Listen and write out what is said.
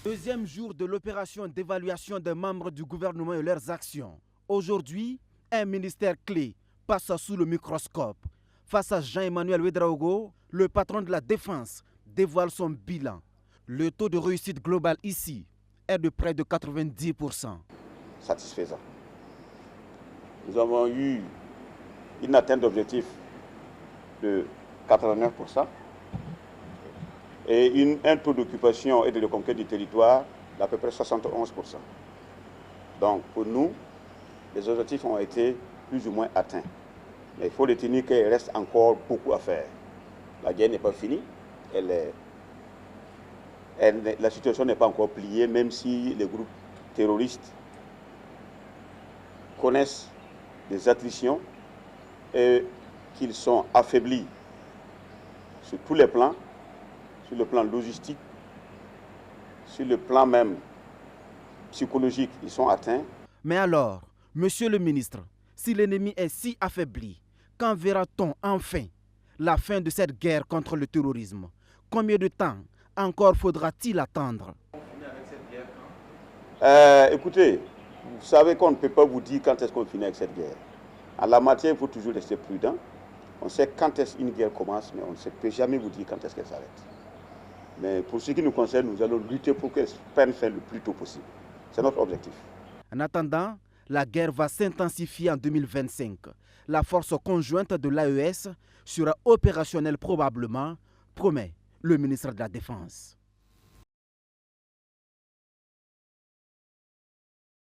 Deuxième jour de l'opération d'évaluation des membres du gouvernement et leurs actions. Aujourd'hui, un ministère clé passe sous le microscope. Face à Jean-Emmanuel Ouédraogo, le patron de la Défense dévoile son bilan. Le taux de réussite global ici est de près de 90%. Satisfaisant. Nous avons eu une atteinte d'objectif de 89% et un taux d'occupation et de reconquête du territoire d'à peu près 71%. Donc pour nous, les objectifs ont été plus ou moins atteints. Mais il faut retenir qu'il reste encore beaucoup à faire. La guerre n'est pas finie. La situation n'est pas encore pliée, même si les groupes terroristes connaissent des attritions et qu'ils sont affaiblis sur tous les plans, sur le plan logistique, sur le plan même psychologique, ils sont atteints. Mais alors, monsieur le ministre, si l'ennemi est si affaibli, quand verra-t-on enfin la fin de cette guerre contre le terrorisme? Combien de temps encore faudra-t-il attendre? Écoutez, vous savez qu'on ne peut pas vous dire quand est-ce qu'on finit avec cette guerre. En la matière, il faut toujours rester prudent. On sait quand est-ce qu'une guerre commence, mais on ne peut jamais vous dire quand est-ce qu'elle s'arrête. Mais pour ce qui nous concerne, nous allons lutter pour qu'elle prenne fin le plus tôt possible. C'est notre objectif. En attendant, la guerre va s'intensifier en 2025. La force conjointe de l'AES sera opérationnelle probablement, promet le ministre de la Défense.